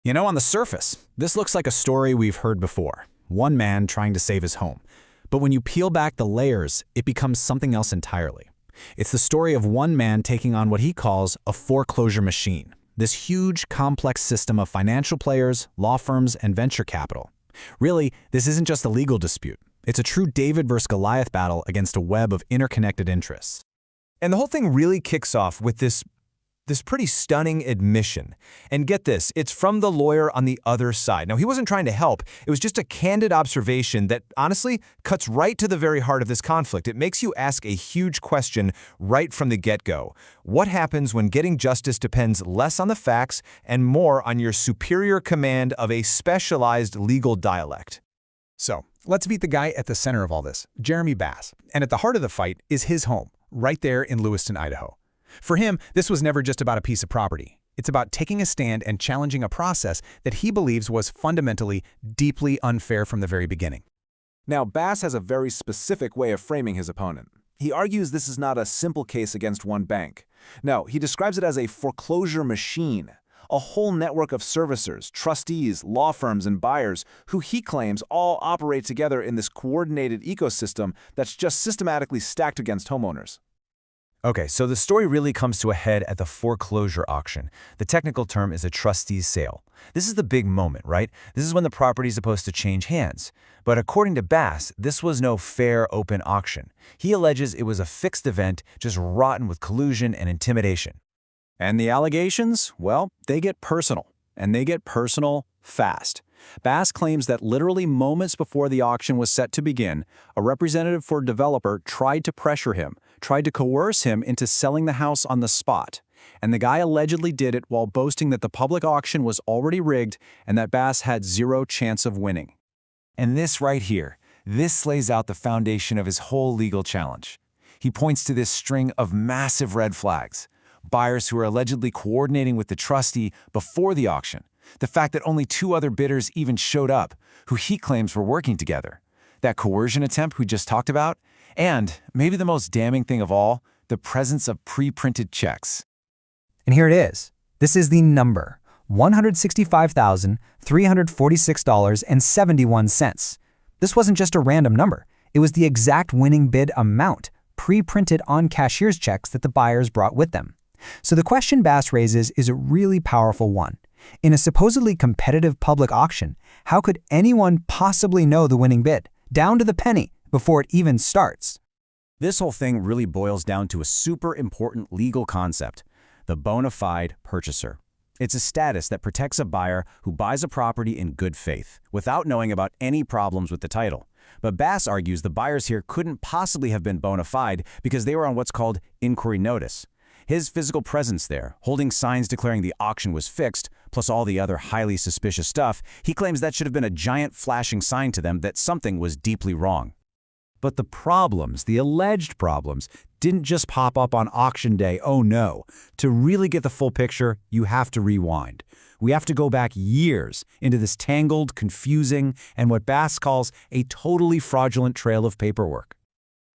You know, on the surface, this looks like a story we've heard before. One man trying to save his home. But when you peel back the layers, it becomes something else entirely. It's the story of one man taking on what he calls a foreclosure machine. This huge, complex system of financial players, law firms, and venture capital. Really, this isn't just a legal dispute. It's a true David versus Goliath battle against a web of interconnected interests. And the whole thing really kicks off with this pretty stunning admission. And get this, it's from the lawyer on the other side. Now, he wasn't trying to help. It was just a candid observation that, honestly, cuts right to the very heart of this conflict. It makes you ask a huge question right from the get-go. What happens when getting justice depends less on the facts and more on your superior command of a specialized legal dialect? So, let's meet the guy at the center of all this, Jeremy Bass. And at the heart of the fight is his home, right there in Lewiston, Idaho. For him, this was never just about a piece of property. It's about taking a stand and challenging a process that he believes was fundamentally, deeply unfair from the very beginning. Now, Bass has a very specific way of framing his opponent. He argues this is not a simple case against one bank. No, he describes it as a foreclosure machine, a whole network of servicers, trustees, law firms, and buyers who he claims all operate together in this coordinated ecosystem that's just systematically stacked against homeowners. Okay, so the story really comes to a head at the foreclosure auction. The technical term is a trustee's sale. This is the big moment, right? This is when the property is supposed to change hands. But according to Bass, this was no fair, open auction. He alleges it was a fixed event, just rotten with collusion and intimidation. And the allegations? Well, they get personal. And they get personal fast. Bass claims that literally moments before the auction was set to begin, a representative for a developer tried to pressure him, tried to coerce him into selling the house on the spot. And the guy allegedly did it while boasting that the public auction was already rigged and that Bass had zero chance of winning. And this right here, this lays out the foundation of his whole legal challenge. He points to this string of massive red flags. Buyers who are allegedly coordinating with the trustee before the auction. The fact that only 2 other bidders even showed up, who he claims were working together. That coercion attempt we just talked about. And, maybe the most damning thing of all, the presence of pre-printed checks. And here it is. This is the number, $165,346.71. This wasn't just a random number. It was the exact winning bid amount, pre-printed on cashier's checks that the buyers brought with them. So the question Bass raises is a really powerful one. In a supposedly competitive public auction, how could anyone possibly know the winning bid, down to the penny, before it even starts? This whole thing really boils down to a super important legal concept, the bona fide purchaser. It's a status that protects a buyer who buys a property in good faith, without knowing about any problems with the title. But Bass argues the buyers here couldn't possibly have been bona fide because they were on what's called inquiry notice. His physical presence there, holding signs declaring the auction was fixed, plus all the other highly suspicious stuff, he claims that should have been a giant flashing sign to them that something was deeply wrong. But the problems, the alleged problems, didn't just pop up on auction day, oh no. To really get the full picture, you have to rewind. We have to go back years into this tangled, confusing, and what Bass calls a totally fraudulent trail of paperwork.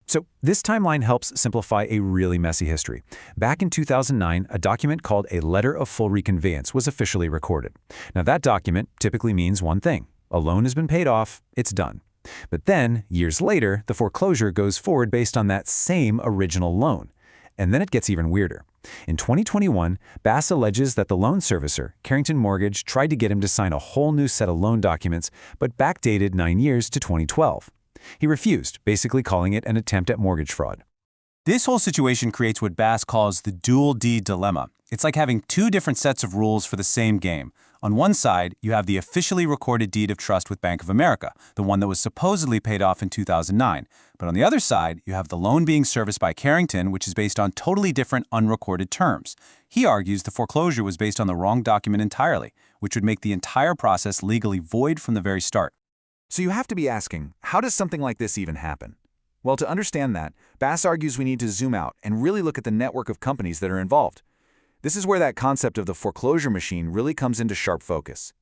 So this timeline helps simplify a really messy history. Back in 2009, a document called a letter of full reconveyance was officially recorded. Now that document typically means one thing. A loan has been paid off, it's done. But then, years later, the foreclosure goes forward based on that same original loan. And then it gets even weirder. In 2021, Bass alleges that the loan servicer, Carrington Mortgage, tried to get him to sign a whole new set of loan documents, but backdated 9 years to 2012. He refused, basically calling it an attempt at mortgage fraud. This whole situation creates what Bass calls the dual deed dilemma. It's like having 2 different sets of rules for the same game. On one side, you have the officially recorded deed of trust with Bank of America, the one that was supposedly paid off in 2009. But on the other side, you have the loan being serviced by Carrington, which is based on totally different unrecorded terms. He argues the foreclosure was based on the wrong document entirely, which would make the entire process legally void from the very start. So you have to be asking, how does something like this even happen? Well, to understand that, Bass argues we need to zoom out and really look at the network of companies that are involved. This is where that concept of the foreclosure machine really comes into sharp focus.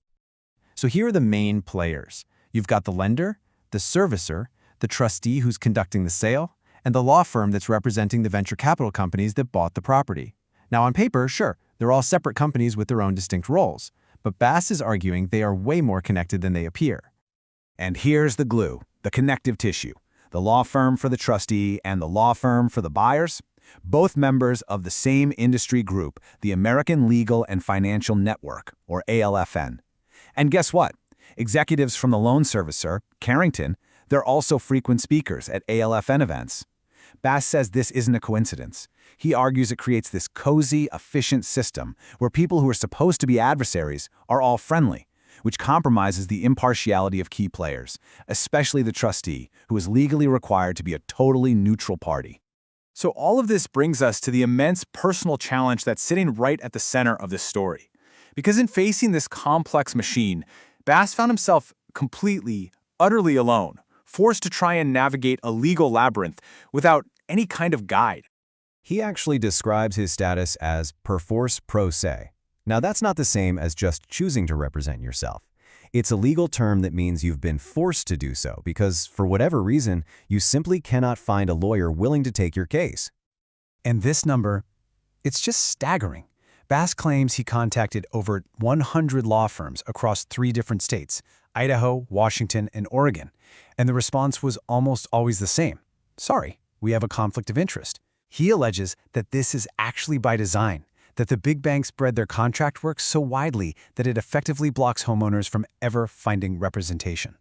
So here are the main players. You've got the lender, the servicer, the trustee who's conducting the sale, and the law firm that's representing the venture capital companies that bought the property. Now on paper, sure, they're all separate companies with their own distinct roles. but Bass is arguing they are way more connected than they appear. And here's the glue, the connective tissue. The law firm for the trustee and the law firm for the buyers, both members of the same industry group, the American Legal and Financial Network, or ALFN. And guess what? Executives from the loan servicer, Carrington, they're also frequent speakers at ALFN events. Bass says this isn't a coincidence. He argues it creates this cozy, efficient system where people who are supposed to be adversaries are all friendly, which compromises the impartiality of key players, especially the trustee, who is legally required to be a totally neutral party. So all of this brings us to the immense personal challenge that's sitting right at the center of this story. Because in facing this complex machine, Bass found himself completely, utterly alone, forced to try and navigate a legal labyrinth without any kind of guide. He actually describes his status as perforce pro se. Now, that's not the same as just choosing to represent yourself. It's a legal term that means you've been forced to do so because, for whatever reason, you simply cannot find a lawyer willing to take your case. And this number, it's just staggering. Bass claims he contacted over 100 law firms across 3 different states, Idaho, Washington, and Oregon, and the response was almost always the same. Sorry, we have a conflict of interest. He alleges that this is actually by design, that the big banks spread their contract work so widely that it effectively blocks homeowners from ever finding representation.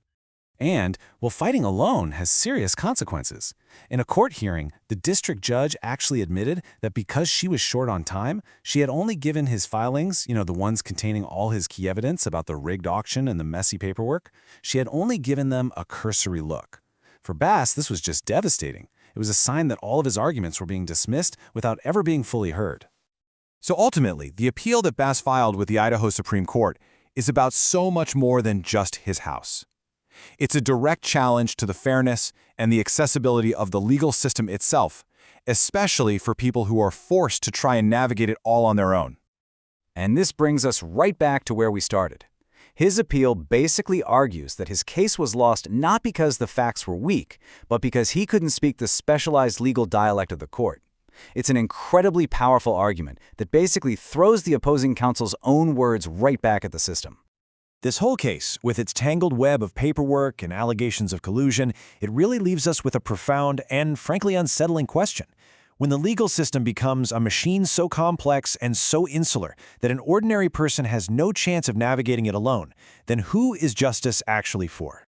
And, well, fighting alone has serious consequences. In a court hearing, the district judge actually admitted that because she was short on time, she had only given his filings, the ones containing all his key evidence about the rigged auction and the messy paperwork, she had only given them a cursory look. For Bass, this was just devastating. It was a sign that all of his arguments were being dismissed without ever being fully heard. So ultimately, the appeal that Bass filed with the Idaho Supreme Court is about so much more than just his house. It's a direct challenge to the fairness and the accessibility of the legal system itself, especially for people who are forced to try and navigate it all on their own. And this brings us right back to where we started. His appeal basically argues that his case was lost not because the facts were weak, but because he couldn't speak the specialized legal dialect of the court. It's an incredibly powerful argument that basically throws the opposing counsel's own words right back at the system. This whole case, with its tangled web of paperwork and allegations of collusion, it really leaves us with a profound and, frankly, unsettling question. When the legal system becomes a machine so complex and so insular that an ordinary person has no chance of navigating it alone, then who is justice actually for?